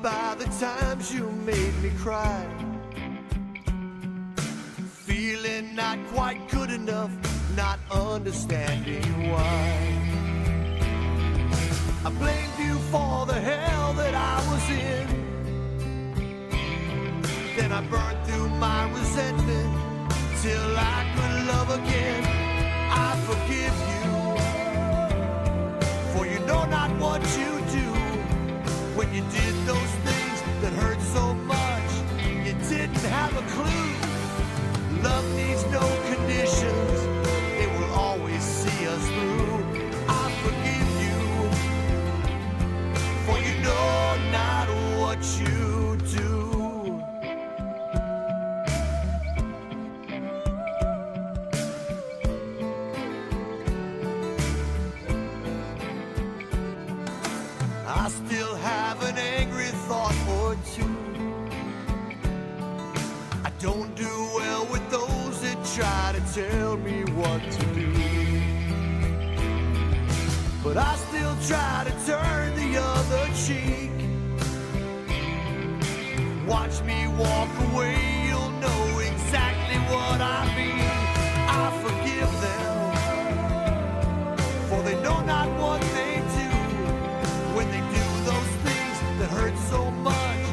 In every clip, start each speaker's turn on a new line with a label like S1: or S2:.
S1: by the times you made me cry. Feeling not quite good enough, not understanding why. I blamed you for the hell that I was in. Then I burned through my resentment till I could love again. I forgive you, for you know not what you do. When you did those things that hurt so much, you didn't have a clue. Love needs no conditions, it will always see us through. I forgive you, for you know not what you do. I still have an angry thought or two. I don't do well with those that try to tell me what to do. But I still try to turn the other cheek. Watch me walk away, you'll know exactly what I mean. I forgive them, for they know not what they do. When they do those things that hurt so much,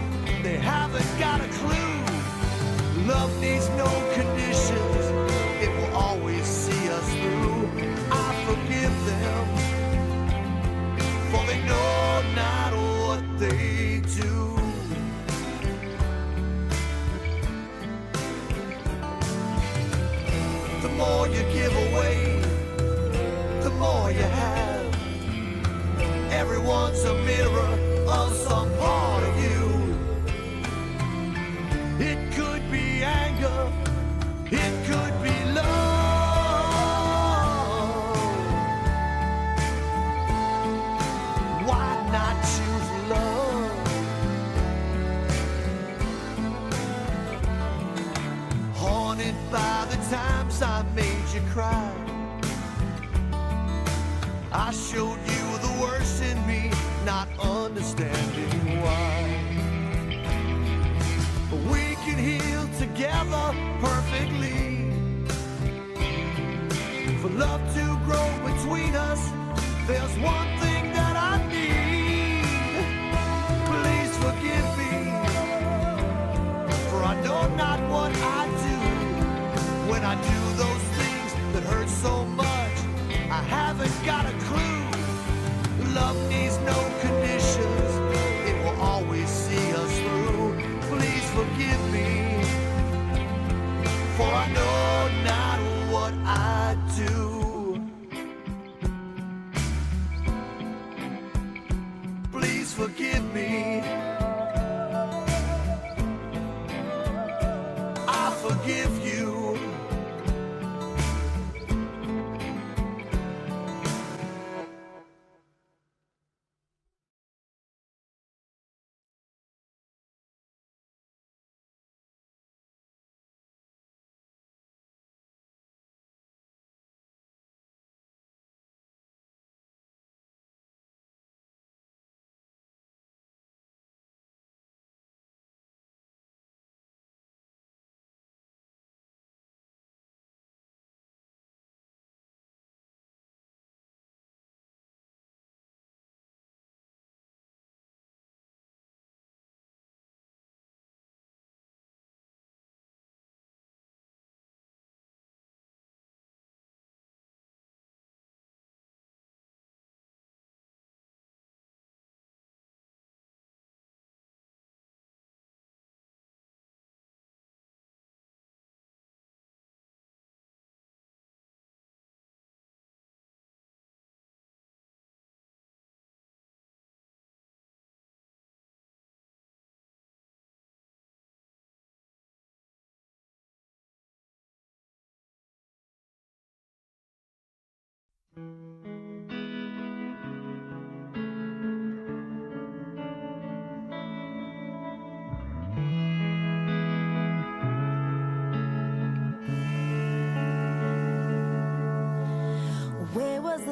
S1: they haven't got a clue. Love needs no conditions, it will always see us through. I forgive them, for they know not what they do. The more you give away, the more you have. Everyone's a mirror of some part of you. It could be anger, it could be love. Why not choose love? Haunted by the times I made you cry. I showed you the worst in me, not understanding why. But we can heal together perfectly. For love to grow between us, there's one thing that I need. Please forgive me, for I know not what I do. When I do those things that hurt so much, I haven't got a clue. Love needs no conditions, it will always see us through. Please forgive me, for I know not what I do. Please forgive me, I forgive you.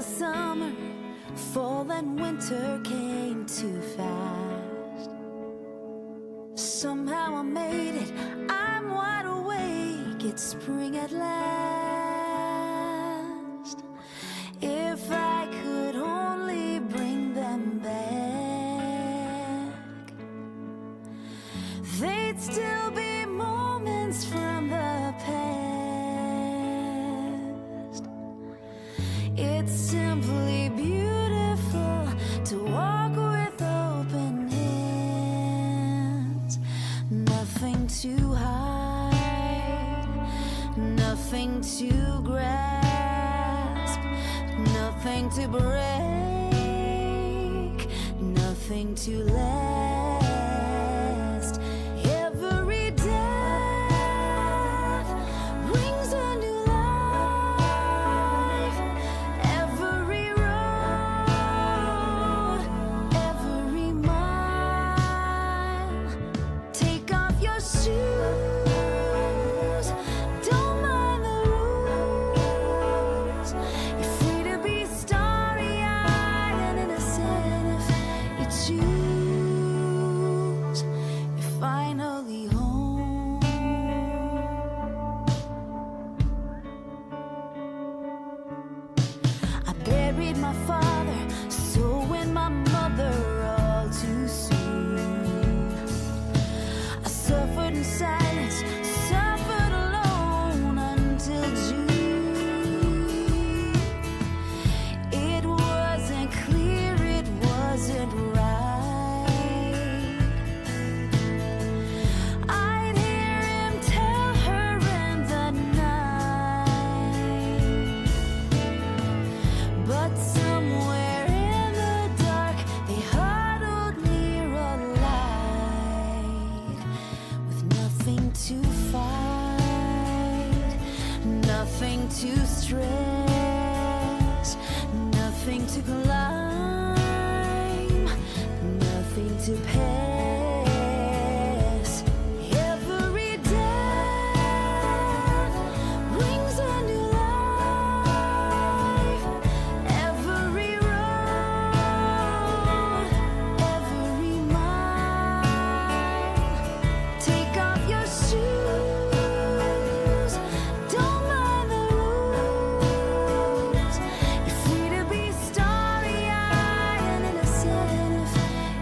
S2: summer, fall and winter came too fast. Somehow I made it, I'm wide awake, it's spring at last. If I could only bring them back, they'd still be moments from the past. It's simply beautiful to walk with open hands. Nothing to hide, nothing to grasp, nothing to break, nothing to last. Every death brings a new life. Every road, every mile. Take off your shoes, don't mind the rules. You're free to be starry-eyed and innocent if you choose. You're finally home. I buried my father, so went my mother all too soon. I suffered in silence, suffered alone until June. It wasn't clear, it wasn't right. I'd hear him tell her in the night, but somewhere in the dark they huddled near a light, with nothing to fight, nothing to stress, nothing to climb, nothing to pass. Every death brings a new life. Every road, every mile. Take off your shoes, don't mind the rules. You're free to be starry-eyed and innocent if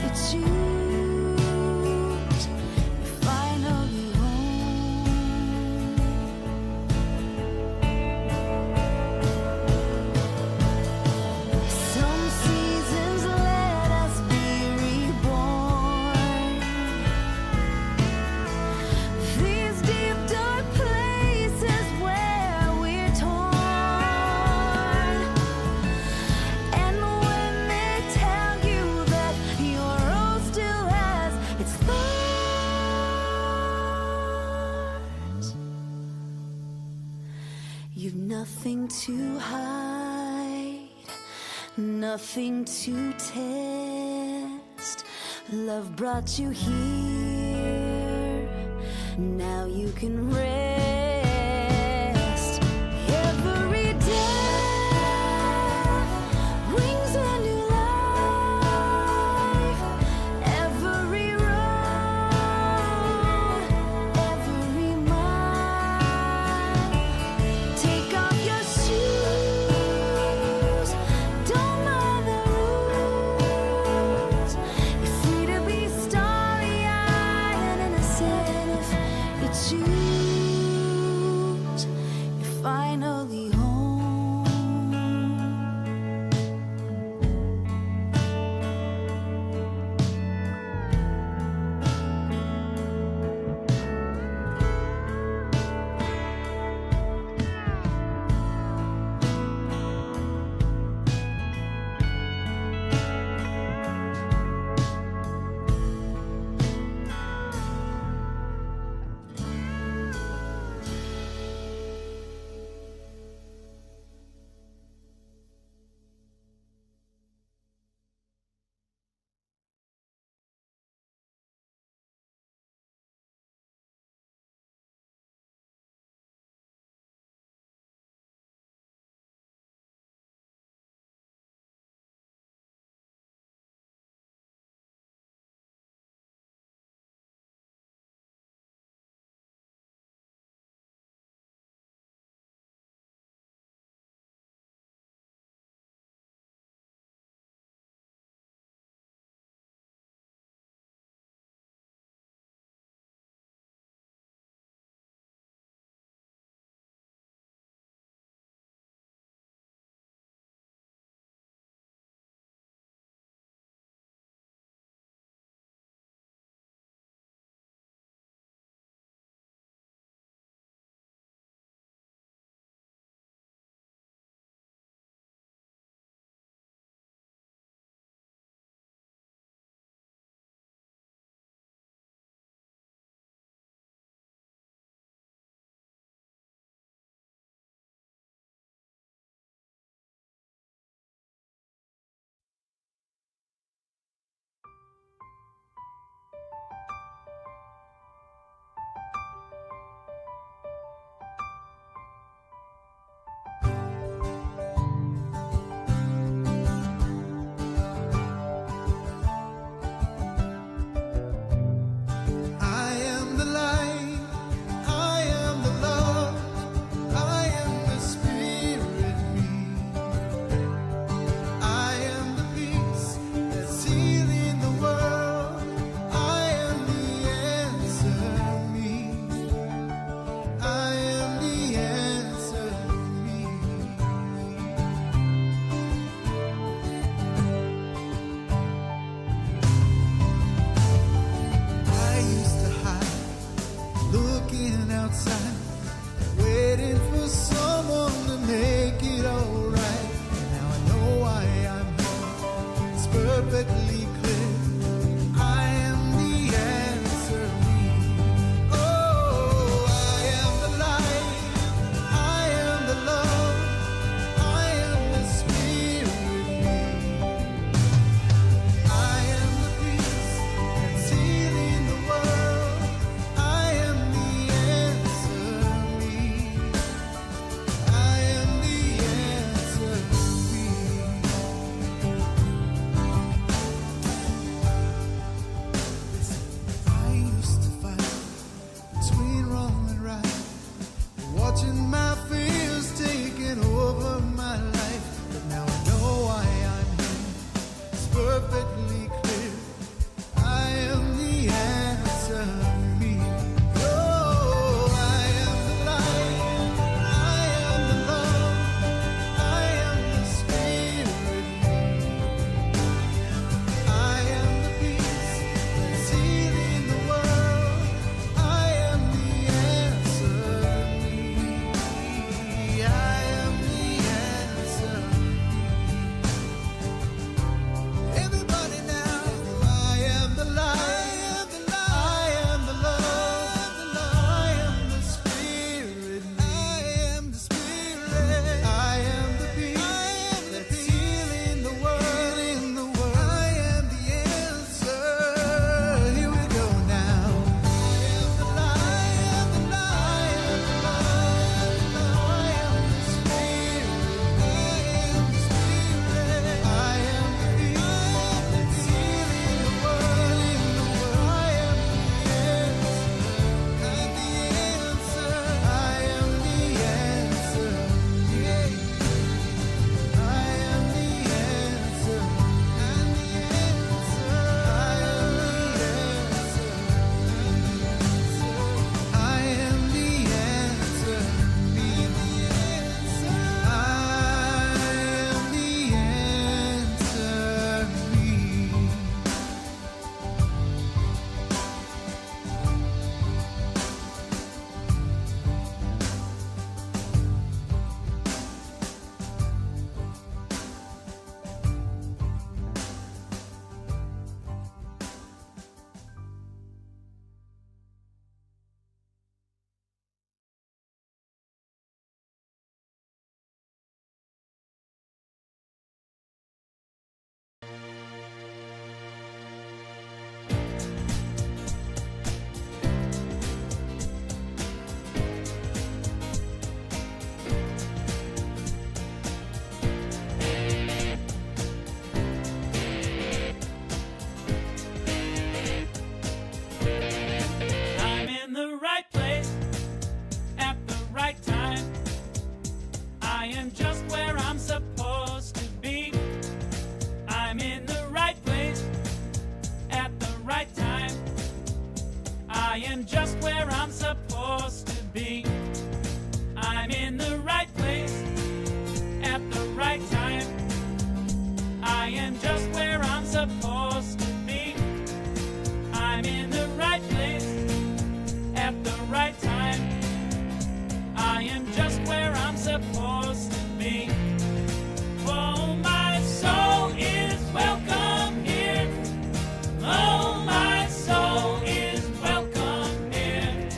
S2: you choose. You're finally home. Some seasons let us be reborn. These deep dark places where we're torn. And when they tell you that your rose still has its thorns, you've nothing to hide, nothing to test. Love brought you here, now you can rest. Every death brings a new life. Every road, every mile. Take off your shoes, don't mind the rules. You're free to be starry-eyed and innocent if you choose.
S1: perfectly clear. I am the answer. Oh, I am the light. I am the love. I am the spirit. I am the peace that's healing the world. I am the answer. I am the answer. I used to fight between wrong and right, watching my fears taking over my life. But now I know why I'm here. It's perfectly clear. I am the answer. Oh, I am the light. I am the love. I am the spirit. I am the peace that's healing the world. I am the answer. I am the answer. Everybody now, I am the light. I am the love. I am the spirit. I am the spirit. I am the peace that's healing the world. I am the answer. Here we go now. I am the light. I am the love. I am the spirit. I am the spirit. I am the peace that's healing the world. I am the answer. I am the answer. Yeah. I am the answer. I'm the answer. I am the answer. I am the answer. Be the answer. I am the answer.
S3: I'm in the right place at the right time. I am just where I'm supposed to be. I'm in the right place at the right time. I am just where I'm supposed to be. I'm in the right place at the right time. I am just where I'm supposed to be. I'm in the right place at the right time. I am just where I'm supposed to be. Oh, my soul is welcome here. Oh, my soul is welcome here.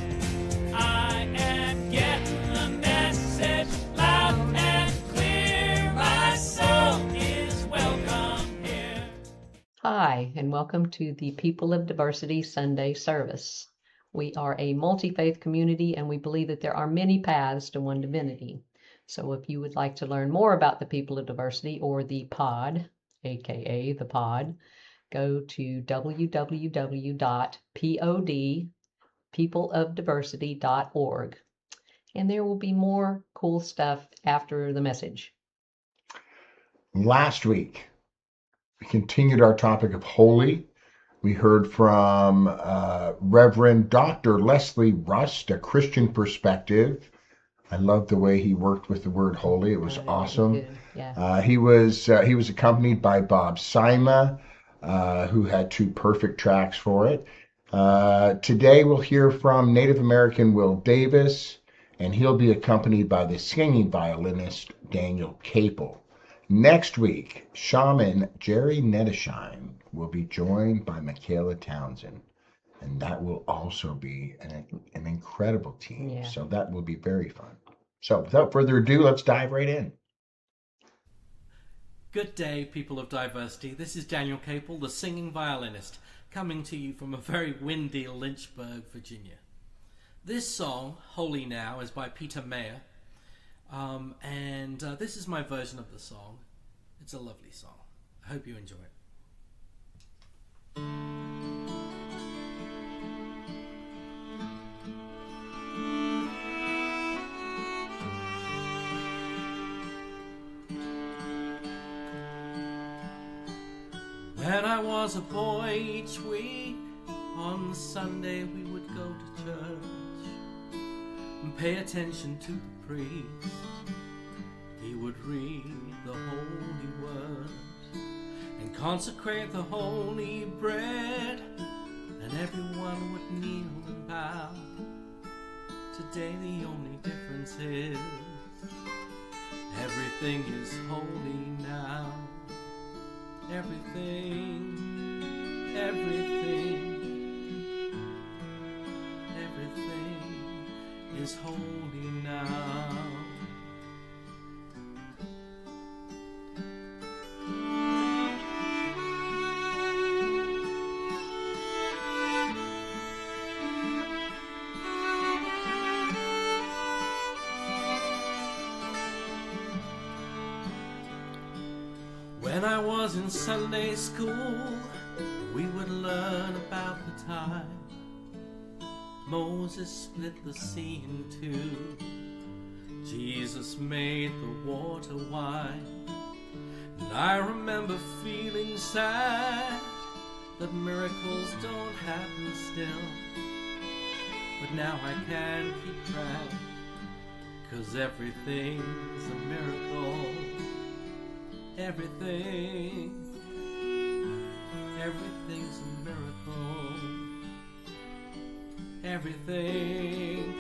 S3: I am getting the message loud and clear. My soul is welcome here.
S4: Hi, and welcome to the People of Diversity Sunday service. We are a multi-faith community, and we believe that there are many paths to one divinity. So if you would like to learn more about the People of Diversity, or the pod, aka the pod, go to www.peoplediversity.org, and there will be more cool stuff after the message.
S5: Last week, we continued our topic of holy. We heard from Reverend Dr. Leslie Rust, A Christian Perspective. I love the way he worked with the word holy. It was awesome.
S4: Good. Yeah.
S5: He was accompanied by Bob Sima, who had 2 perfect tracks for it. Today we'll hear from Native American Will Davis, and he'll be accompanied by the singing violinist Daniel Capel. Next week, shaman Jerry Nedeshine will be joined by Michaela Townsend, and that will also be an incredible team.
S4: Yeah.
S5: So that will be very fun. So without further ado, let's dive right in.
S6: Good day, people of diversity. This is Daniel Capel, the singing violinist, coming to you from a very windy Lynchburg, Virginia. This song, Holy Now, is by Peter Mayer, and this is my version of the song. It's a lovely song. I hope you enjoy it. When I was a boy, each week on Sunday we would go to church and pay attention to the priest. He would read the holy word and consecrate the holy bread, and everyone would kneel and bow. Today the only difference is everything is holy now. Everything is holy now. When I was in Sunday school, we would learn about the time Moses split the sea in two. Jesus made the water wine. And I remember feeling sad that miracles don't happen still. But now I can keep track, 'cause everything's a miracle. Everything's a miracle. Everything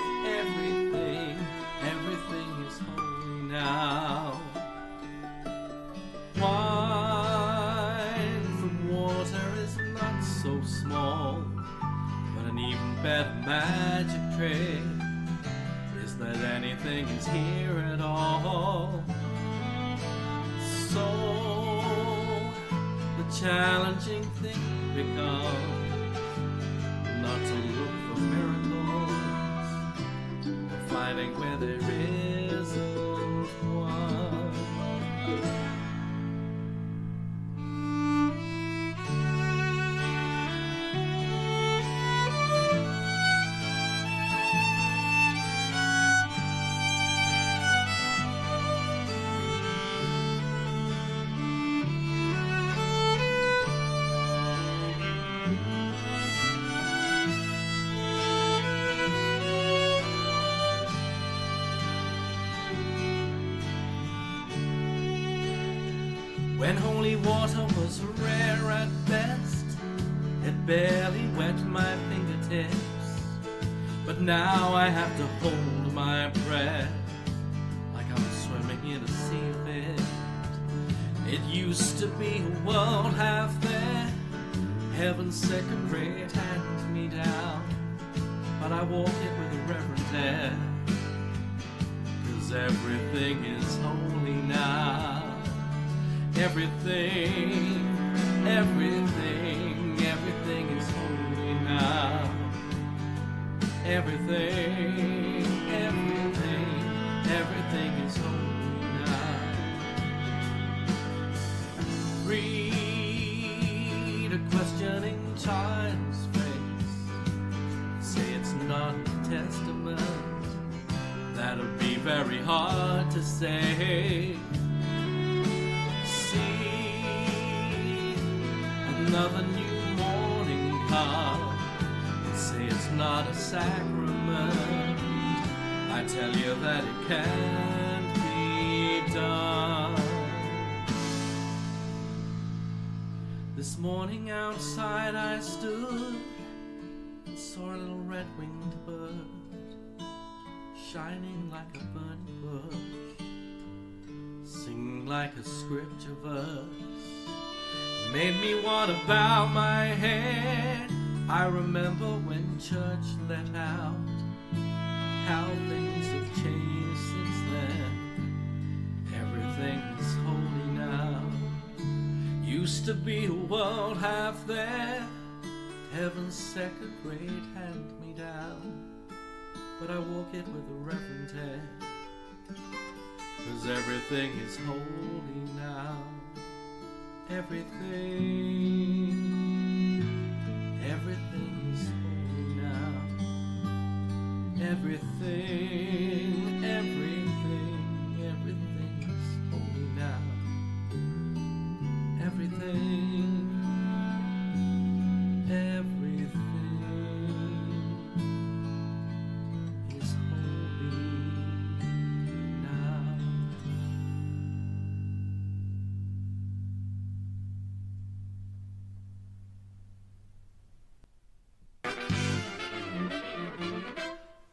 S6: is holy now. Wine from water is not so small, but an even better magic trick is that anything is here at all. So the challenging thing becomes not to look for miracles, but finding where there isn't one. When holy water was rare at best, it barely wet my fingertips. But now I have to hold my breath like I'm swimming in a sea of it. It used to be a world half there, heaven's second grade handed me down, but I walk it with a reverent air, 'cause everything is holy now. Everything is holy now. Everything is holy now. Read a questioning child's face, say it's not the Testament, that'll be very hard to say. Another new morning come, say it's not a sacrament, I tell you that it can't be done. This morning outside I stood and saw a little red-winged bird shining like a burning bush, sing like a scripture verse. Made me want to bow my head. I remember when church let out, how things have changed since then. Everything's holy now. Used to be a world half there, heaven's second grade hand me down. But I walk it with a reverent head, 'cause everything is holy now. Everything is holy now. Everything is holy now. Everything is holy now.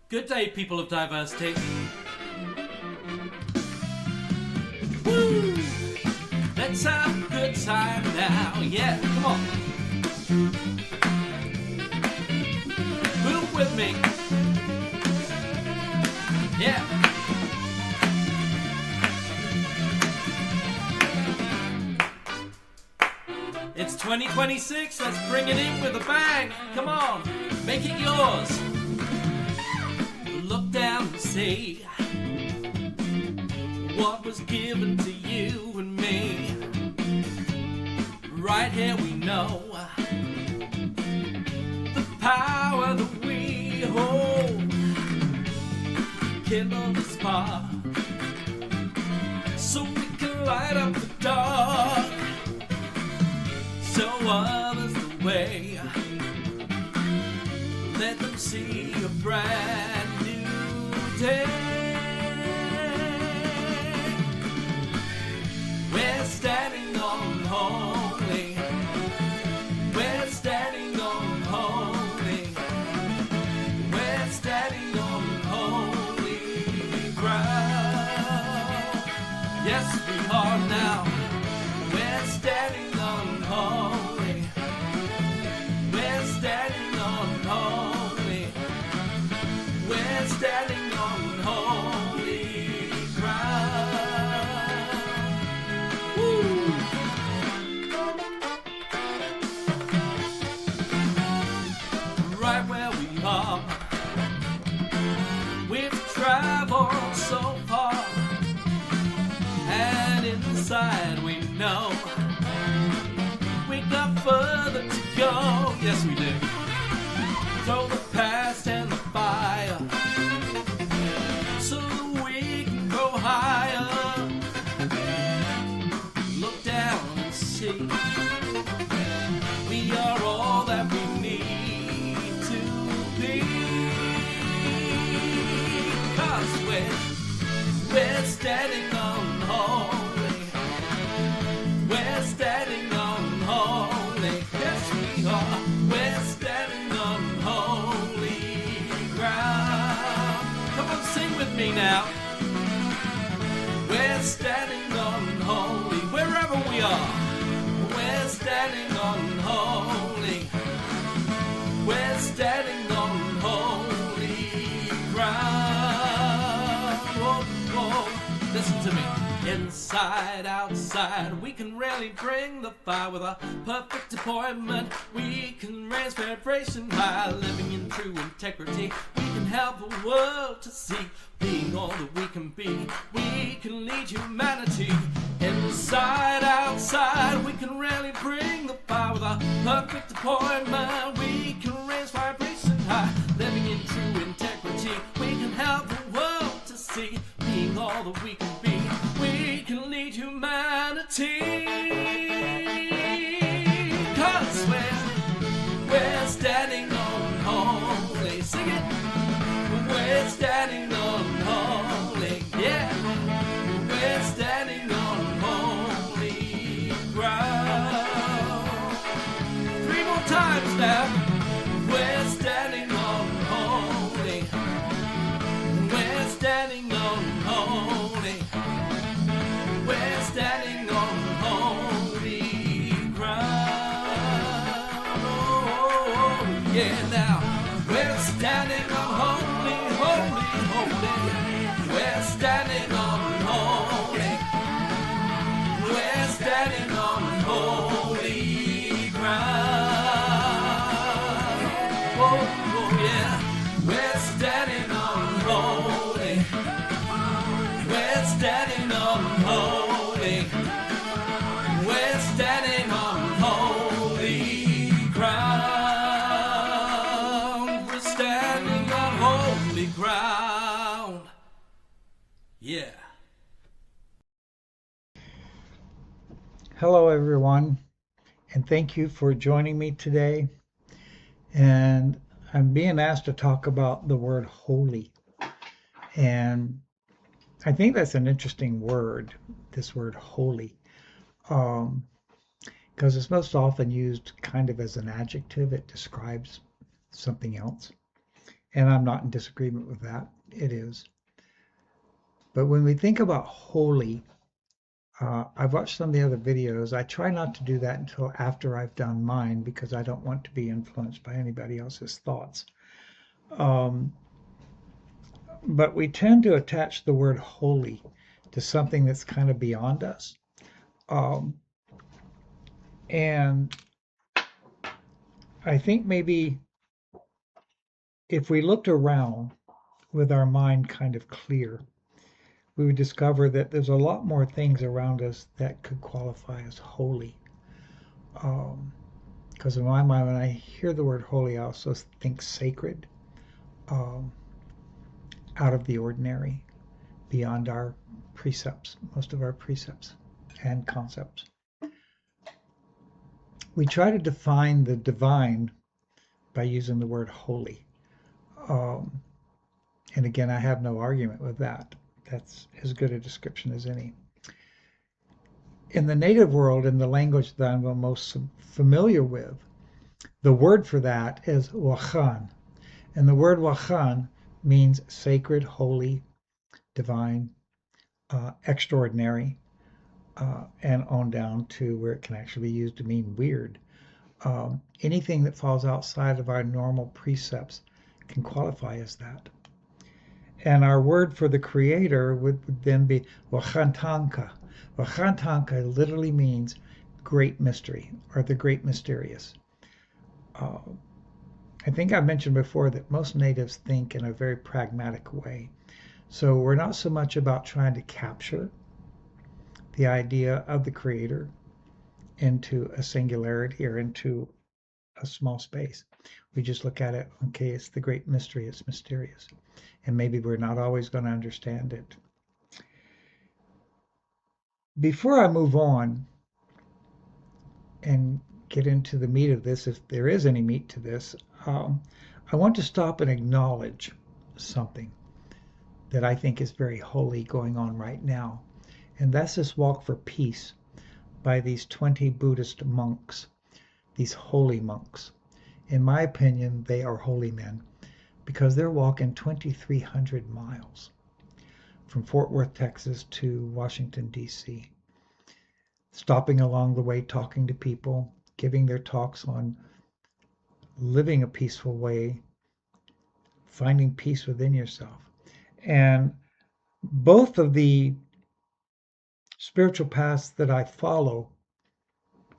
S6: Good day, people of diversity. Woo! Let's have a good time now. Yeah, come on. Move with me. Yeah. It's 2026. Let's bring it in with a bang. Come on, make it yours. Look down and see what was given to you and me. Right here we know the power that we hold. Kindle the spark so we can light up the dark. Show others the way. Let them see a brand day. We're standing on holy. We're standing on holy. We're standing on holy ground. Yes, we are now. We're standing on holy. We're standing on holy. We're standing on holy ground. Woo! Right where we are, we've traveled so far, and inside we know we got further to go. Yes, we do. Throw the past and the fire, so we can go higher. Look down and see we are all that we need to be. 'Cause we're standing on holy. We're standing on holy. Yes, we are. We're standing on holy ground. Come on, sing with me now. We're standing on holy, wherever we are. We're standing on holy. We're standing on holy ground. Whoa, whoa, listen to me. Inside, outside, we can really bring the fire with a perfect appointment. We can raise vibration high, living in true integrity. We can help the world to see, being all that we can be. We can lead humanity. Inside, outside, we can really bring the fire with a perfect appointment. We can raise vibration high, living in true integrity. We can help the world to see, being all that we can be. We can lead humanity. 'Cause we're standing on holy. Sing it. We're standing on holy. Yeah. We're standing on holy ground. 3 more times now. We're standing on holy. We're standing on holy. standing on holy ground. We're standing on holy ground. Yeah.
S7: Hello, everyone, and thank you for joining me today. And I'm being asked to talk about the word holy. And I think that's an interesting word, this word holy, because it's most often used kind of as an adjective. It describes something else. And I'm not in disagreement with that. It is. But when we think about holy, I've watched some of the other videos. I try not to do that until after I've done mine because I don't want to be influenced by anybody else's thoughts. But we tend to attach the word holy to something that's kind of beyond us. And I think maybe if we looked around with our mind kind of clear, we would discover that there's a lot more things around us that could qualify as holy. Because in my mind, when I hear the word holy, I also think sacred, out of the ordinary, beyond our precepts, most of our precepts and concepts. We try to define the divine by using the word holy. And again, I have no argument with that. That's as good a description as any. In the native world, in the language that I'm most familiar with, the word for that is Wakhan. And the word Wakhan means sacred, holy, divine, extraordinary, and on down to where it can actually be used to mean weird. Anything that falls outside of our normal precepts can qualify as that. And our word for the Creator would then be Wakhantanka. Wakhantanka literally means great mystery, or the great mysterious. I think I mentioned before that most natives think in a very pragmatic way. So we're not so much about trying to capture the idea of the Creator into a singularity or into a small space. We just look at it, okay, it's the great mystery, it's mysterious. And maybe we're not always going to understand it. Before I move on and get into the meat of this, if there is any meat to this, I want to stop and acknowledge something that I think is very holy going on right now. And that's this walk for peace by these 20 Buddhist monks, these holy monks. In my opinion, they are holy men because they're walking 2,300 miles from Fort Worth, Texas to Washington, D.C., stopping along the way, talking to people, giving their talks on living a peaceful way, finding peace within yourself. And both of the spiritual paths that I follow,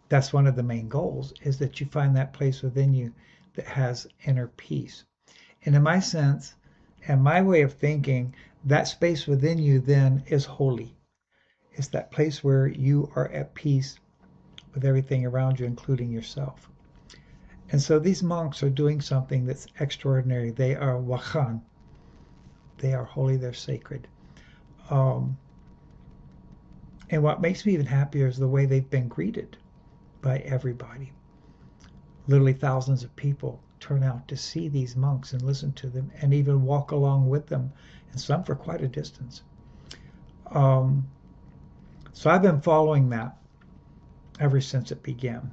S7: that's one of the main goals, is that you find that place within you that has inner peace. And in my sense, and my way of thinking, that space within you then is holy. It's that place where you are at peace with everything around you, including yourself. And so these monks are doing something that's extraordinary. They are Wakhan. They are holy, they're sacred. And what makes me even happier is the way they've been greeted by everybody. Literally thousands of people turn out to see these monks and listen to them and even walk along with them, and some for quite a distance. So I've been following that ever since it began.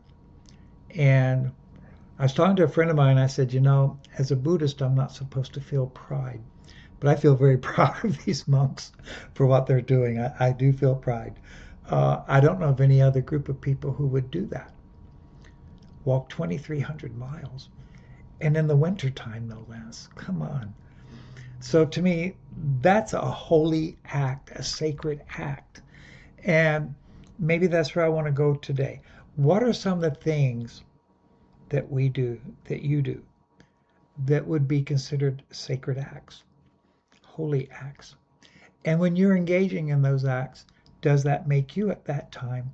S7: And I was talking to a friend of mine, I said, you know, as a Buddhist, I'm not supposed to feel pride, but I feel very proud of these monks for what they're doing. I do feel pride. I don't know of any other group of people who would do that. Walk 2,300 miles. And in the wintertime, no less. Come on. So to me, that's a holy act, a sacred act. And maybe that's where I want to go today. What are some of the things that we do, that you do, that would be considered sacred acts, holy acts? And when you're engaging in those acts, does that make you at that time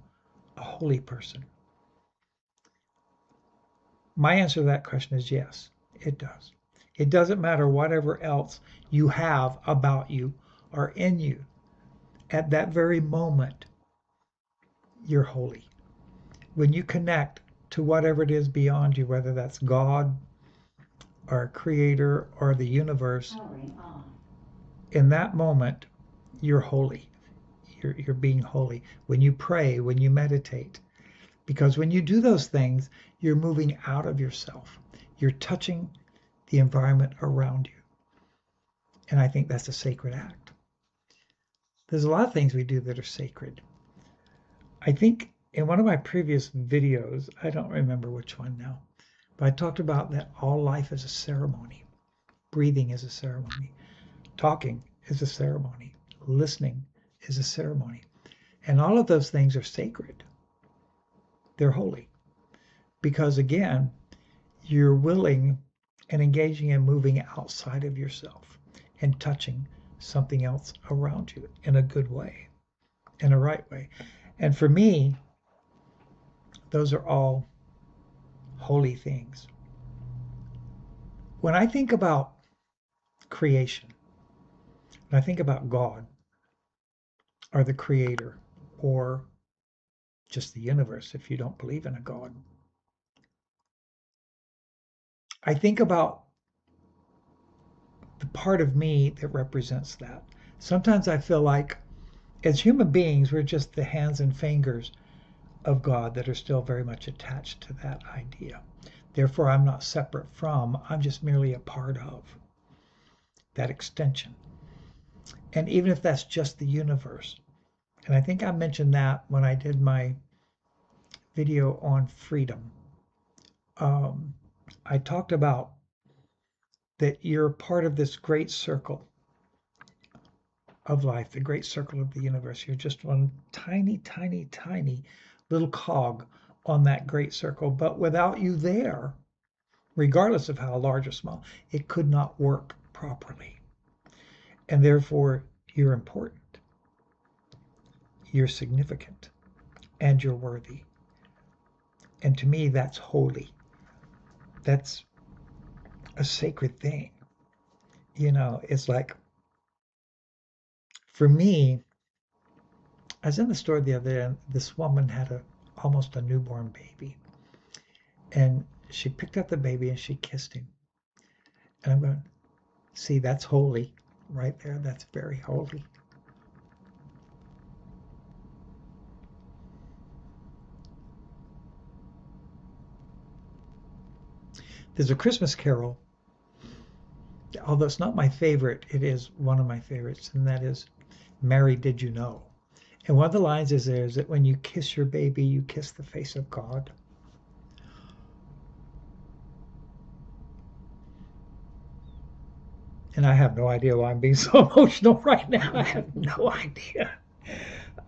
S7: a holy person? My answer to that question is yes, it does. It doesn't matter whatever else you have about you or in you. At that very moment, you're holy. When you connect to whatever it is beyond you, whether that's God or Creator or the universe, in that moment, you're holy. You're being holy. When you pray, when you meditate, because when you do those things, you're moving out of yourself. You're touching the environment around you. And I think that's a sacred act. There's a lot of things we do that are sacred. I think in one of my previous videos, I don't remember which one now, but I talked about that all life is a ceremony. Breathing is a ceremony. Talking is a ceremony. Listening is a ceremony. And all of those things are sacred. They're holy. Because again, you're willing and engaging in moving outside of yourself and touching something else around you in a good way, in a right way. And for me, those are all holy things. When I think about creation, when I think about God or the Creator or just the universe, if you don't believe in a God, I think about the part of me that represents that. Sometimes I feel like as human beings, we're just the hands and fingers of God that are still very much attached to that idea. Therefore, I'm not separate from, I'm just merely a part of that extension. And even if that's just the universe, and I think I mentioned that when I did my video on freedom, I talked about that you're part of this great circle of life, the great circle of the universe. You're just one tiny, tiny, tiny little cog on that great circle. But without you there, regardless of how large or small, it could not work properly. And therefore, you're important. You're significant. And you're worthy. And to me, that's holy. That's a sacred thing. You know, it's like, for me, I was in the store the other day, and this woman had almost a newborn baby. And she picked up the baby and she kissed him. And I'm going, see, that's holy right there. That's very holy. There's a Christmas carol, although it's not my favorite, it is one of my favorites, and that is, Mary, Did You Know? And one of the lines is there is that when you kiss your baby, you kiss the face of God. And I have no idea why I'm being so emotional right now. I have no idea.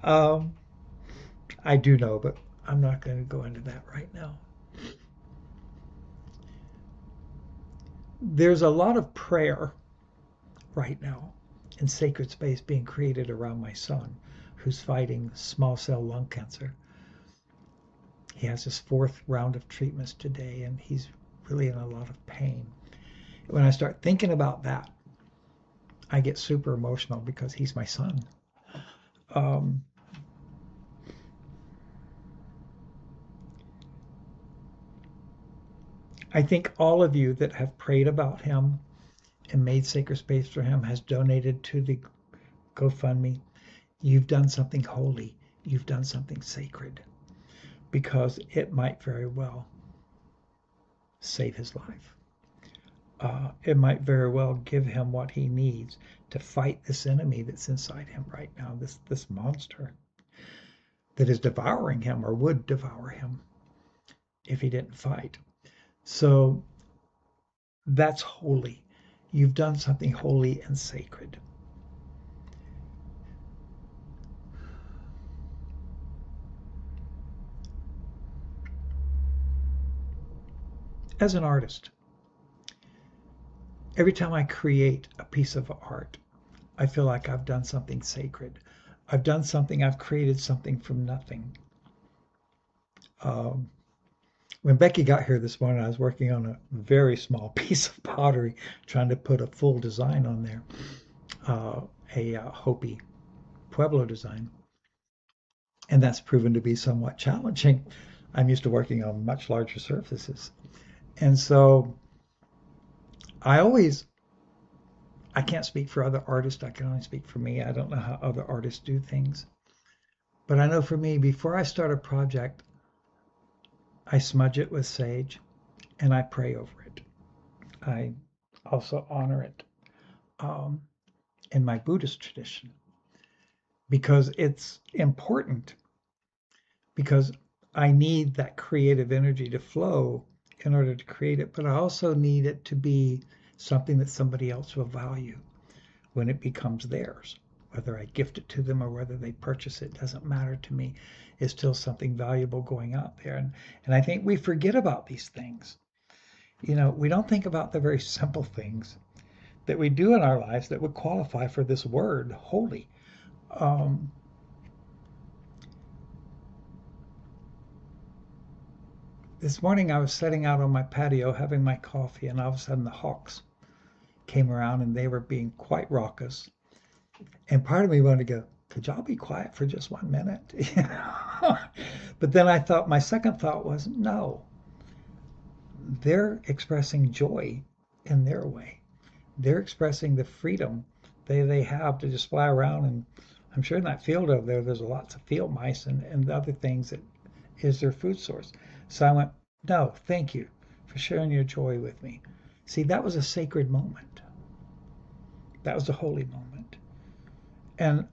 S7: I do know, but I'm not going to go into that right now. There's a lot of prayer right now in sacred space being created around my son, who's fighting small cell lung cancer. He has his 4th round of treatments today, and he's really in a lot of pain. When I start thinking about that, I get super emotional because he's my son. I think all of you that have prayed about him and made sacred space for him, has donated to the GoFundMe. You've done something holy. You've done something sacred, because it might very well save his life. It might very well give him what he needs to fight this enemy that's inside him right now, this monster that is devouring him, or would devour him if he didn't fight. So that's holy. You've done something holy and sacred. As an artist, every time I create a piece of art, I feel like I've done something sacred. I've created something from nothing. When Becky got here this morning, I was working on a very small piece of pottery, trying to put a full design on there, a Hopi Pueblo design. And that's proven to be somewhat challenging. I'm used to working on much larger surfaces. And so I can't speak for other artists. I can only speak for me. I don't know how other artists do things. But I know for me, before I start a project, I smudge it with sage and I pray over it. I also honor it in my Buddhist tradition because it's important, because I need that creative energy to flow in order to create it, but I also need it to be something that somebody else will value when it becomes theirs. Whether I gift it to them or whether they purchase it doesn't matter to me. It's still something valuable going out there. And I think we forget about these things. You know, we don't think about the very simple things that we do in our lives that would qualify for this word, holy. This morning I was sitting out on my patio having my coffee, and all of a sudden the hawks came around and they were being quite raucous. And part of me wanted to go, could y'all be quiet for just 1 minute? But then I thought, my second thought was, no, they're expressing joy in their way. They're expressing the freedom they have to just fly around. And I'm sure in that field over there, there's lots of field mice and other things that is their food source. So I went, no, thank you for sharing your joy with me. See, that was a sacred moment. That was a holy moment. And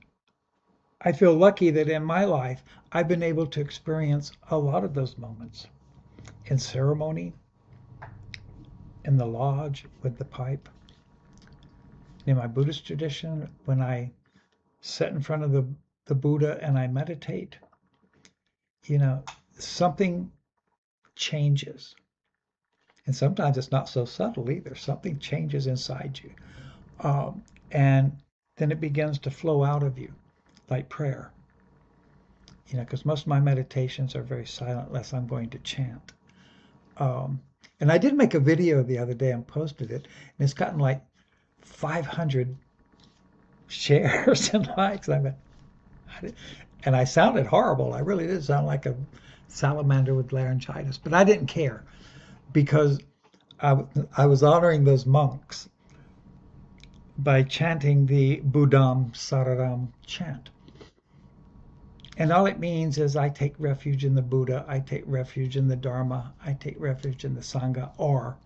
S7: I feel lucky that in my life, I've been able to experience a lot of those moments in ceremony, in the lodge with the pipe. In my Buddhist tradition, when I sit in front of the Buddha and I meditate, you know, something changes. And sometimes it's not so subtle either. Something changes inside you. And then it begins to flow out of you like prayer. You know, because most of my meditations are very silent unless I'm going to chant. And I did make a video the other day and posted it, and it's gotten like 500 shares and likes. And I sounded horrible. I really did sound like a salamander with laryngitis, but I didn't care because I was honoring those monks by chanting the Buddham Sararam chant. And all it means is I take refuge in the Buddha, I take refuge in the Dharma, I take refuge in the Sangha, or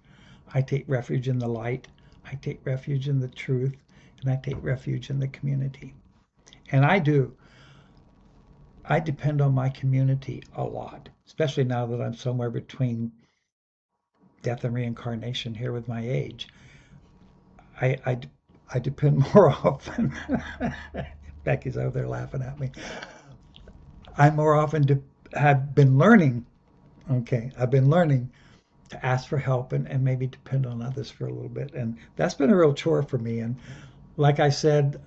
S7: I take refuge in the light, I take refuge in the truth, and I take refuge in the community. And I do. I depend on my community a lot, especially now that I'm somewhere between death and reincarnation here with my age. I depend more often. Becky's over there laughing at me. I more often have been learning. Okay, I've been learning to ask for help and maybe depend on others for a little bit. And that's been a real chore for me. And like I said,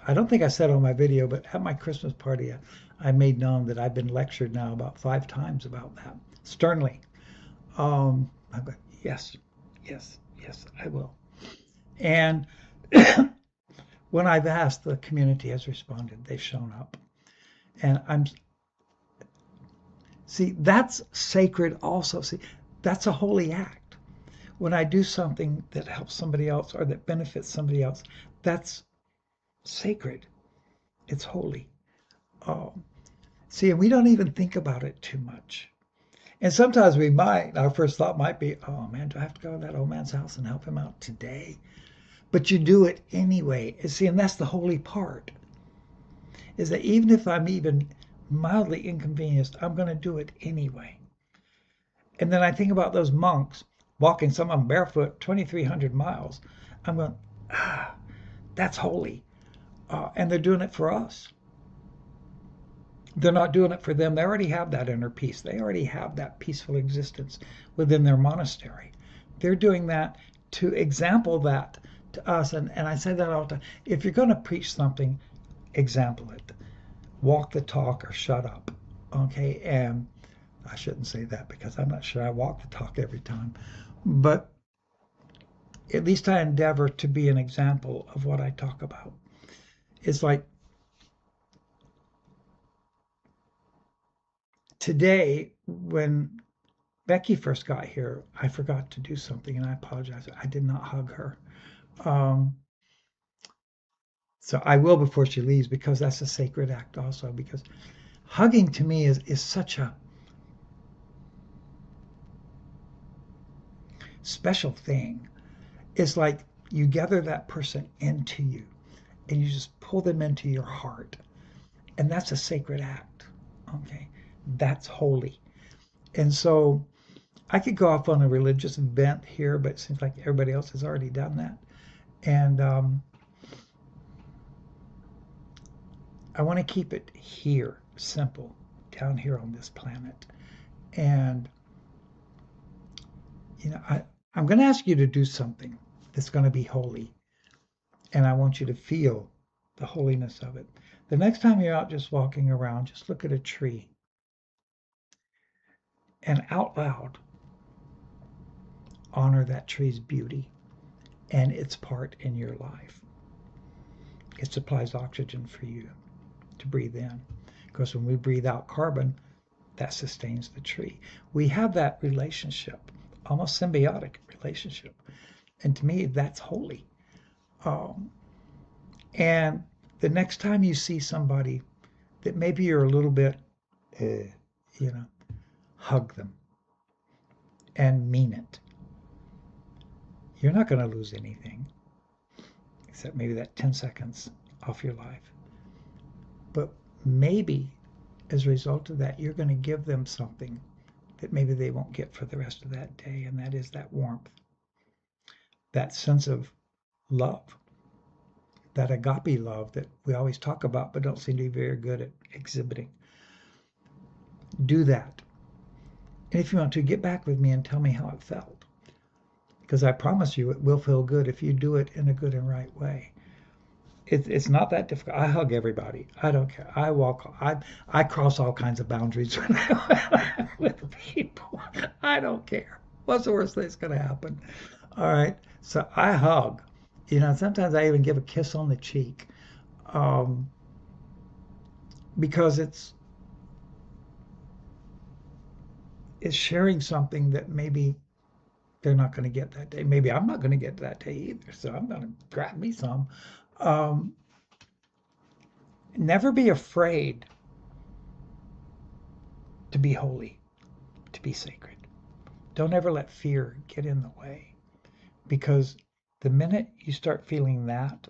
S7: I don't think I said on my video, but at my Christmas party, I made known that I've been lectured now about 5 times about that, sternly. I'm going, yes, I will. And when I've asked, the community has responded. They've shown up. And see, that's sacred also. See, that's a holy act. When I do something that helps somebody else or that benefits somebody else, that's sacred. It's holy. See, and we don't even think about it too much. And sometimes we might. Our first thought might be, oh man, do I have to go to that old man's house and help him out today? But you do it anyway. See, and that's the holy part. Is that even if I'm even mildly inconvenienced, I'm going to do it anyway. And then I think about those monks walking, some of them barefoot, 2,300 miles. I'm going, that's holy. And they're doing it for us. They're not doing it for them. They already have that inner peace. They already have that peaceful existence within their monastery. They're doing that to example that to us. And I say that all the time. If you're going to preach something, example it. Walk the talk or shut up. Okay? And I shouldn't say that because I'm not sure I walk the talk every time. But at least I endeavor to be an example of what I talk about. It's like today, when Becky first got here, I forgot to do something, and I apologize. I did not hug her. So I will before she leaves, because that's a sacred act also, because hugging to me is such a special thing. It's like you gather that person into you and you just pull them into your heart. And that's a sacred act. Okay. That's holy. And so I could go off on a religious bent here, but it seems like everybody else has already done that. And I want to keep it here, simple, down here on this planet. And, you know, I'm going to ask you to do something that's going to be holy. And I want you to feel the holiness of it. The next time you're out just walking around, just look at a tree and out loud honor that tree's beauty and its part in your life. It supplies oxygen for you to breathe in, because when we breathe out carbon, that sustains the tree. We have that relationship, almost symbiotic relationship, and to me that's holy. And the next time you see somebody that maybe you're a little bit hug them and mean it. You're not going to lose anything except maybe that 10 seconds off your life. But maybe as a result of that, you're going to give them something that maybe they won't get for the rest of that day, and that is that warmth, that sense of love, that agape love that we always talk about but don't seem to be very good at exhibiting. Do that. And if you want to, get back with me and tell me how it felt, because I promise you it will feel good if you do it in a good and right way. It's not that difficult. I hug everybody. I don't care. I walk. I cross all kinds of boundaries when I'm with people. I don't care. What's the worst thing that's going to happen? All right. So I hug. You know, sometimes I even give a kiss on the cheek, because it's sharing something that maybe they're not going to get that day. Maybe I'm not going to get that day either. So I'm going to grab me some. Never be afraid to be holy, to be sacred. Don't ever let fear get in the way, because the minute you start feeling that,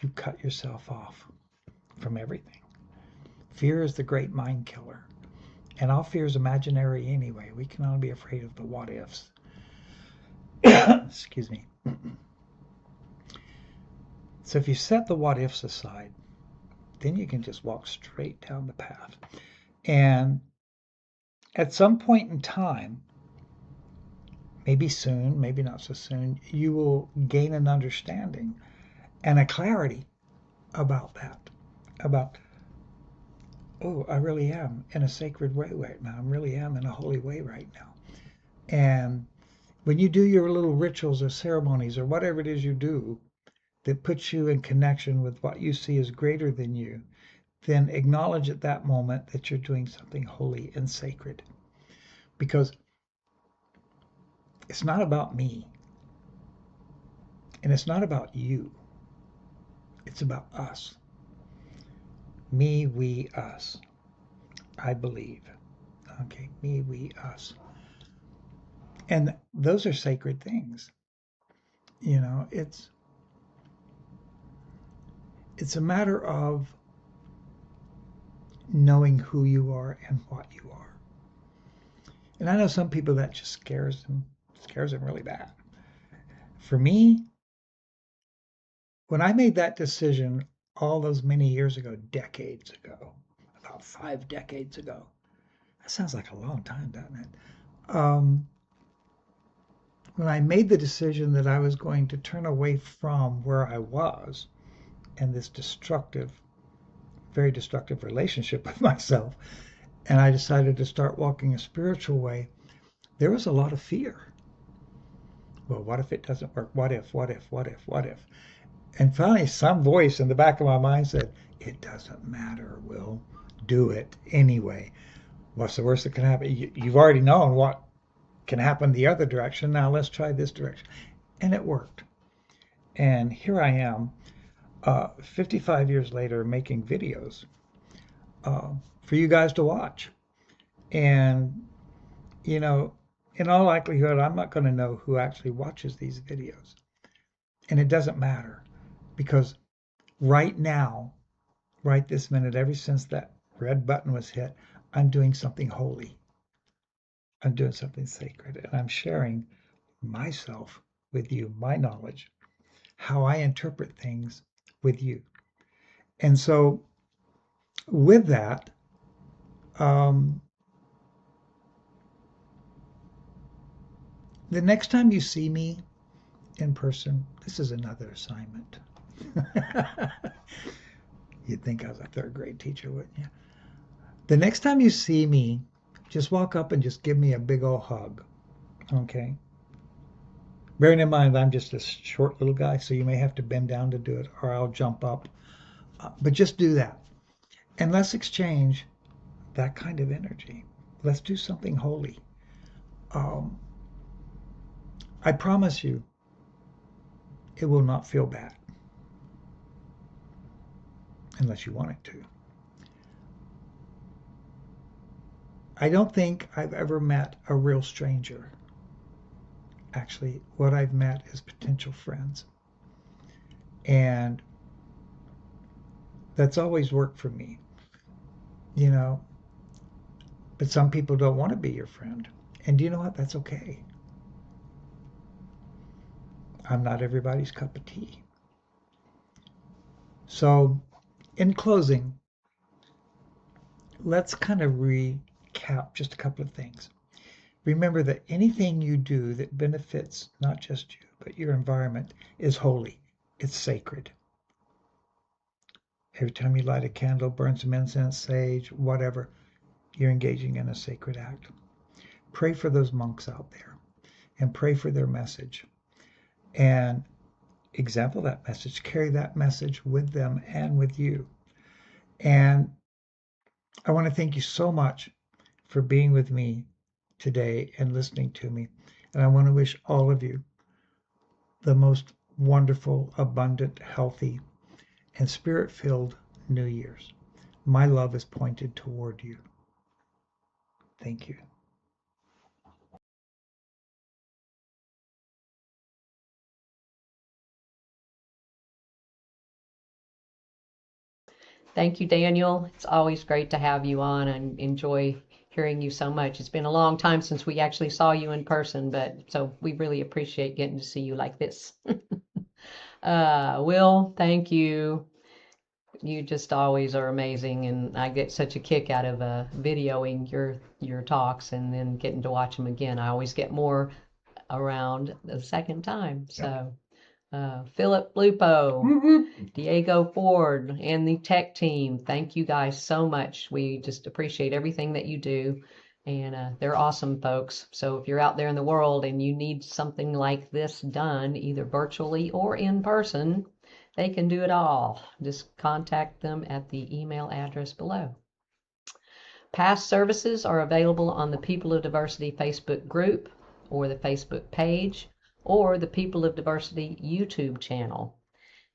S7: you cut yourself off from everything. Fear is the great mind killer. And all fear is imaginary anyway. We can only be afraid of the what ifs. Excuse me. So if you set the what ifs aside, then you can just walk straight down the path. And at some point in time, maybe soon, maybe not so soon, you will gain an understanding and a clarity about that. About, oh, I really am in a sacred way right now. I really am in a holy way right now. And when you do your little rituals or ceremonies or whatever it is you do that puts you in connection with what you see as greater than you, then acknowledge at that moment that you're doing something holy and sacred. Because it's not about me. And it's not about you. It's about us. Me, we, us. I believe. Okay, me, we, us. And those are sacred things. You know, it's a matter of knowing who you are and what you are. And I know some people that just scares them really bad. For me, when I made that decision all those many years ago, decades ago, about 5 decades ago, that sounds like a long time, doesn't it? When I made the decision that I was going to turn away from where I was and this destructive, very destructive relationship with myself, and I decided to start walking a spiritual way, there was a lot of fear. Well, what if it doesn't work? What if, what if, what if, what if? And finally, some voice in the back of my mind said, it doesn't matter, Will. Do it anyway. What's the worst that can happen? You've already known what can happen the other direction. Now let's try this direction. And it worked. And here I am, 55 years later, making videos for you guys to watch. And, you know, in all likelihood, I'm not going to know who actually watches these videos. And it doesn't matter, because right now, right this minute, ever since that red button was hit, I'm doing something holy. I'm doing something sacred, and I'm sharing myself with you, my knowledge, how I interpret things with you. And so with that, the next time you see me in person, this is another assignment. You'd think I was a third grade teacher, wouldn't you? The next time you see me, just walk up and just give me a big old hug, okay? Bearing in mind I'm just a short little guy, so you may have to bend down to do it, or I'll jump up. But just do that. And let's exchange that kind of energy. Let's do something holy. I promise you, it will not feel bad. Unless you want it to. I don't think I've ever met a real stranger. Actually, what I've met is potential friends. And that's always worked for me, you know. But some people don't want to be your friend. And do you know what? That's okay. I'm not everybody's cup of tea. So, in closing, let's kind of recap just a couple of things. Remember that anything you do that benefits not just you, but your environment is holy. It's sacred. Every time you light a candle, burn some incense, sage, whatever, you're engaging in a sacred act. Pray for those monks out there and pray for their message. And example that message, carry that message with them and with you. And I want to thank you so much for being with me today and listening to me. And I want to wish all of you the most wonderful, abundant, healthy, and spirit-filled New Year's. My love is pointed toward you. Thank you.
S4: Thank you, Daniel. It's always great to have you on and enjoy hearing you so much. It's been a long time since we actually saw you in person, but so we really appreciate getting to see you like this. Will, thank you. You just always are amazing, and I get such a kick out of videoing your talks and then getting to watch them again. I always get more around the second time. So. Philip Lupo, Diego Ford, and the tech team, thank you guys so much. We just appreciate everything that you do, and they're awesome folks. So if you're out there in the world and you need something like this done, either virtually or in person, they can do it all. Just contact them at the email address below. Past services are available on the People of Diversity Facebook group or the Facebook page, or the People of Diversity YouTube channel.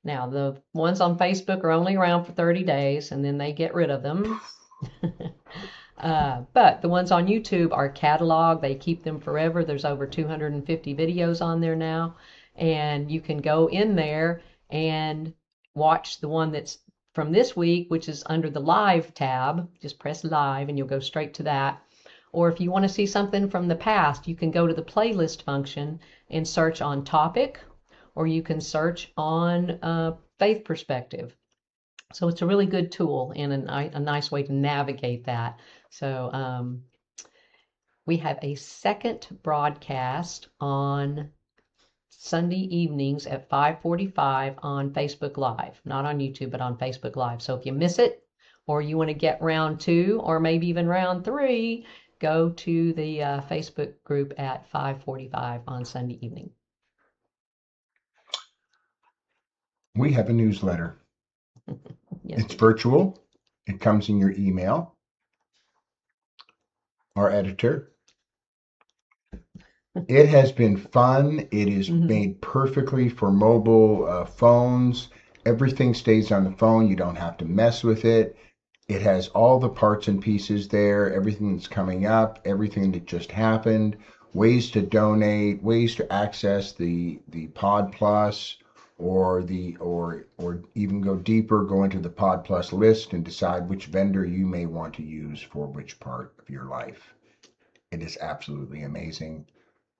S4: Now, the ones on Facebook are only around for 30 days, and then they get rid of them. But the ones on YouTube are cataloged. They keep them forever. There's over 250 videos on there now, and you can go in there and watch the one that's from this week, which is under the Live tab. Just press Live, and you'll go straight to that. Or if you want to see something from the past, you can go to the playlist function and search on topic, or you can search on faith perspective. So it's a really good tool and a nice way to navigate that. So we have a second broadcast on Sunday evenings at 5:45 on Facebook Live, not on YouTube, but on Facebook Live. So if you miss it, or you want to get round 2 or maybe even round 3, go to the Facebook group at 5:45 on Sunday evening.
S5: We have a newsletter.
S4: Yes,
S5: It's virtual. It comes in your email. Our editor. It has been fun. It is made perfectly for mobile phones. Everything stays on the phone. You don't have to mess with it. It has all the parts and pieces there, everything that's coming up, everything that just happened, ways to donate, ways to access the Pod Plus, or even go deeper, go into the Pod Plus list and decide which vendor you may want to use for which part of your life. It is absolutely amazing.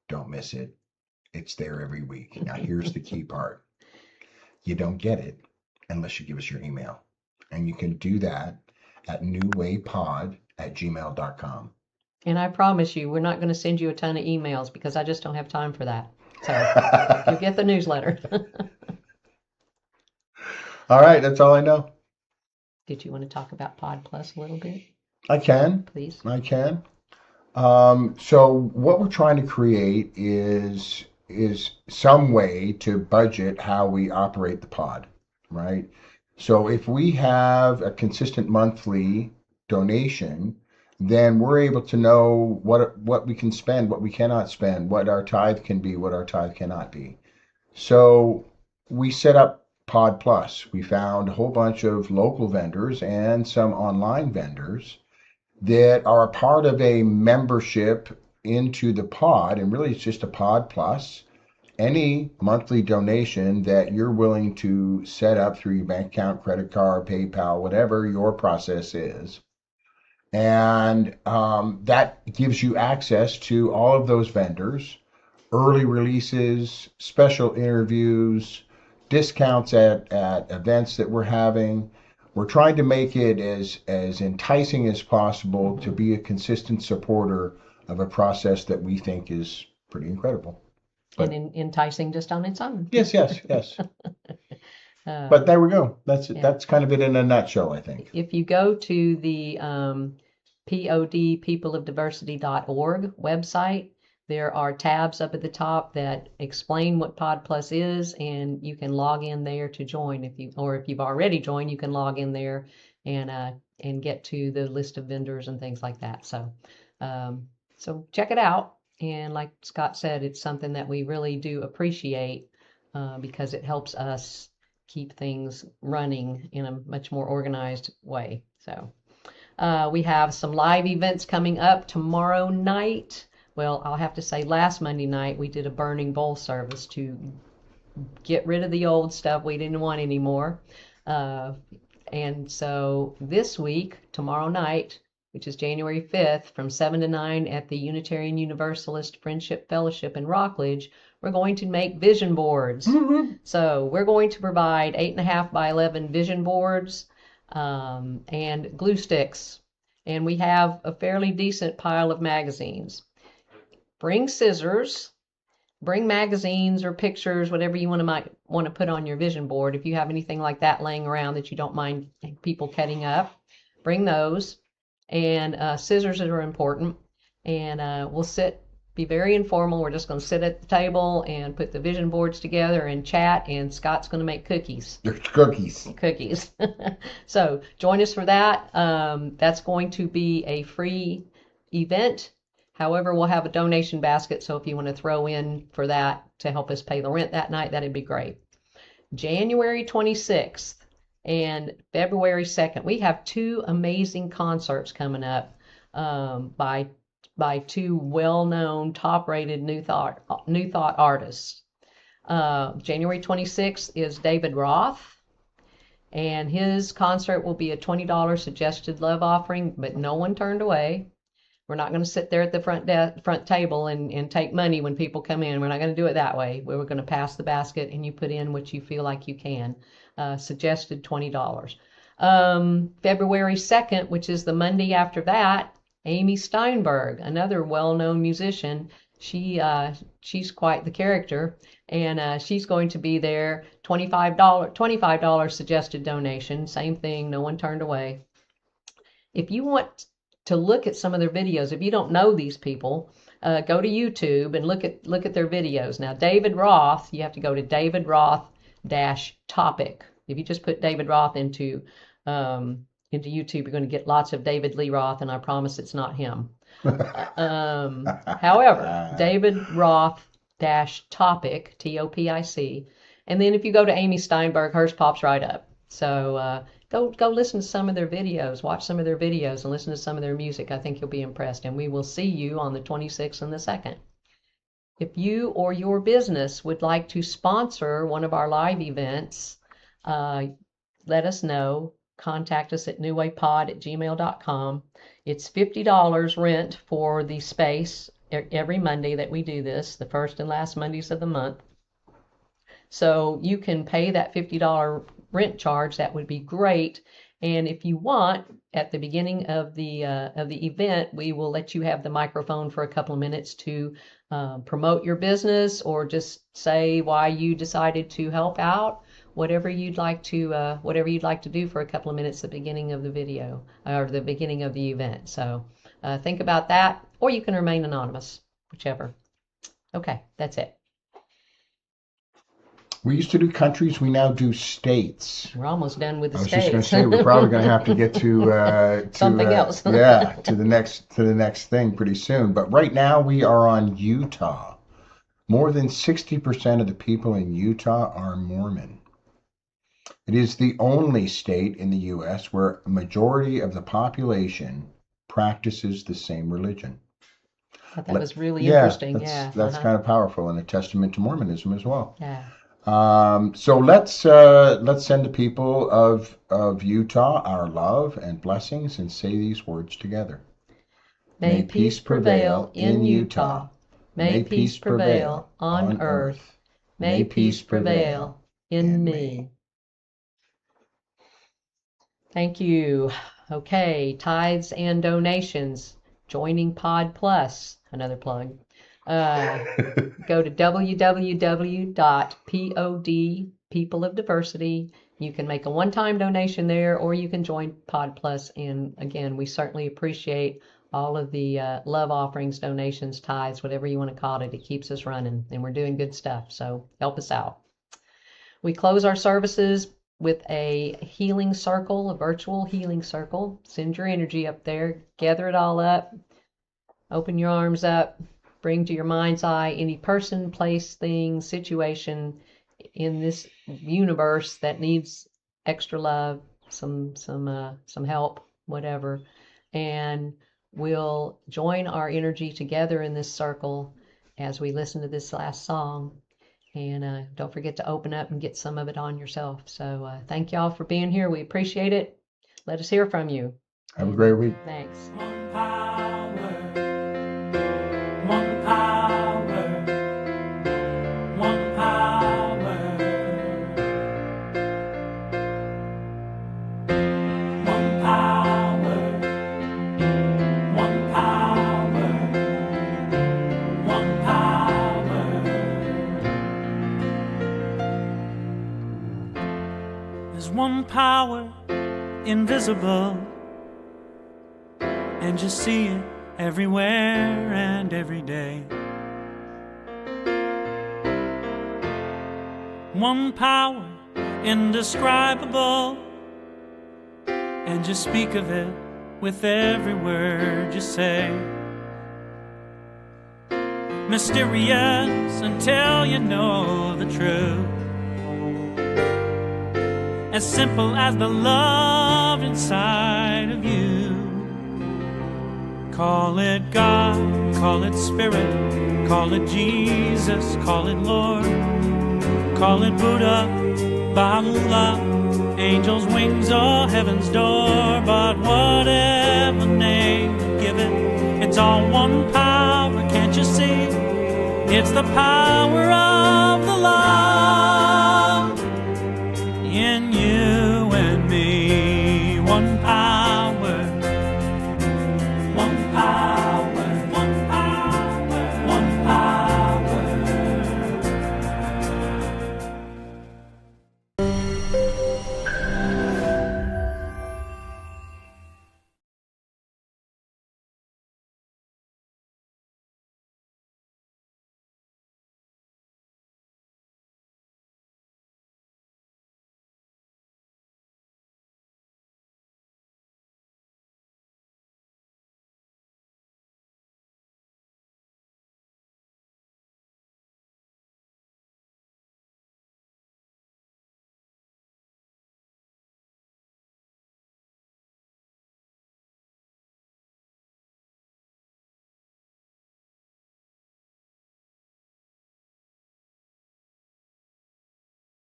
S5: Don't miss it. It's there every week. Now here's the key part. You don't get it unless you give us your email. And you can do that at newwaypod@gmail.com.
S4: and I promise you, we're not going to send you a ton of emails because I just don't have time for that. So you'll get the newsletter.
S5: All right, that's all I know.
S4: Did you want to talk about Pod Plus a little bit,
S5: I can.
S4: please?
S5: I can. So what we're trying to create is some way to budget how we operate the pod, right? So if we have a consistent monthly donation, then we're able to know what we can spend, what we cannot spend, what our tithe can be, what our tithe cannot be. So we set up Pod Plus. We found a whole bunch of local vendors and some online vendors that are a part of a membership into the pod, and really it's just a Pod Plus. Any monthly donation that you're willing to set up through your bank account, credit card, PayPal, whatever your process is. And that gives you access to all of those vendors, early releases, special interviews, discounts at events that we're having. We're trying to make it as enticing as possible to be a consistent supporter of a process that we think is pretty incredible.
S4: And enticing just on its own.
S5: Yes. But there we go. That's it.
S4: Yeah.
S5: That's kind of it in a nutshell, I think.
S4: If you go to the POD peopleofdiversity.org website, there are tabs up at the top that explain what Pod Plus is, and you can log in there to join. If you've already joined, you can log in there and get to the list of vendors and things like that. So check it out. And like Scott said, it's something that we really do appreciate because it helps us keep things running in a much more organized way. So we have some live events coming up tomorrow night. Well, I'll have to say last Monday night we did a burning bowl service to get rid of the old stuff we didn't want anymore. And so this week, tomorrow night, which is January 5th, from 7 to 9 at the Unitarian Universalist Friendship Fellowship in Rockledge, we're going to make vision boards. So we're going to provide 8.5 by 11 vision boards and glue sticks. And we have a fairly decent pile of magazines. Bring scissors, bring magazines or pictures, whatever you might want to put on your vision board. If you have anything like that laying around that you don't mind people cutting up, bring those. And scissors are important. And we'll be very informal. We're just going to sit at the table and put the vision boards together and chat, and Scott's going to make cookies.
S5: There's cookies.
S4: So join us for that. That's going to be a free event. However, we'll have a donation basket, so if you want to throw in for that to help us pay the rent that night, that'd be great. January 26th and February 2nd, we have 2 amazing concerts coming up by 2 well-known, top-rated New Thought artists. January 26th is David Roth, and his concert will be a $20 suggested love offering, but no one turned away. We're not going to sit there at the front table and take money when people come in. We're not going to do it that way. We're going to pass the basket, and you put in what you feel like you can. Suggested $20. February 2nd, which is the Monday after that, Amy Steinberg, another well-known musician. She's quite the character, and she's going to be there. $25 suggested donation. Same thing. No one turned away. If you want to look at some of their videos, if you don't know these people, go to YouTube and look at their videos. Now, David Roth, you have to go to David Roth topic. If you just put David Roth into YouTube, you're going to get lots of David Lee Roth, and I promise it's not him. However, David Roth topic, TOPIC, and then if you go to Amy Steinberg, hers pops right up. So go listen to some of their videos, watch some of their videos, and listen to some of their music. I think you'll be impressed, and we will see you on the 26th and the 2nd. If you or your business would like to sponsor one of our live events, let us know. Contact us at newwaypod@gmail.com. It's $50 rent for the space every Monday that we do this, the first and last Mondays of the month. So you can pay that $50 rent charge. That would be great. And if you want, at the beginning of the event, we will let you have the microphone for a couple of minutes to promote your business, or just say why you decided to help out. Whatever you'd like to do for a couple of minutes at the beginning of the video or the beginning of the event. So think about that, or you can remain anonymous, whichever. Okay, that's it.
S5: We used to do countries. We now do states.
S4: We're almost done with the
S5: I was
S4: states.
S5: just going to say we're probably going to have to get to
S4: something else.
S5: Yeah, to the next thing pretty soon. But right now we are on Utah. More than 60% of the people in Utah are Mormon. It is the only state in the U.S. where a majority of the population practices the same religion.
S4: I thought that was really interesting.
S5: That's kind of powerful, and a testament to Mormonism as well.
S4: Yeah.
S5: So let's send the people of Utah our love and blessings, and say these words together.
S4: May peace prevail in Utah. May peace prevail on earth. May peace prevail in me. Thank you. Okay, tithes and donations. Joining Pod Plus, another plug. Go to www.pod, People of Diversity. You can make a one-time donation there, or you can join Pod Plus. And again, we certainly appreciate all of the love offerings, donations, tithes, whatever you want to call it. It keeps us running, and we're doing good stuff. So help us out. We close our services with a healing circle, a virtual healing circle. Send your energy up there, gather it all up, open your arms up, bring to your mind's eye any person, place, thing, situation in this universe that needs extra love, some help, whatever. And we'll join our energy together in this circle as we listen to this last song. And don't forget to open up and get some of it on yourself. So thank y'all for being here. We appreciate it. Let us hear from you.
S5: Have a great week.
S4: Thanks.
S3: One power, one power, one power, one power, one power, one power. There's one power invisible, and you see it everywhere and every day. One power indescribable, and you speak of it with every word you say. Mysterious until you know the truth, as simple as the love inside of you. Call it God, call it Spirit, call it Jesus, call it Lord, call it Buddha, Baha'u'llah, angels' wings or heaven's door. But whatever name you give it, it's all one power, can't you see? It's the power of the love.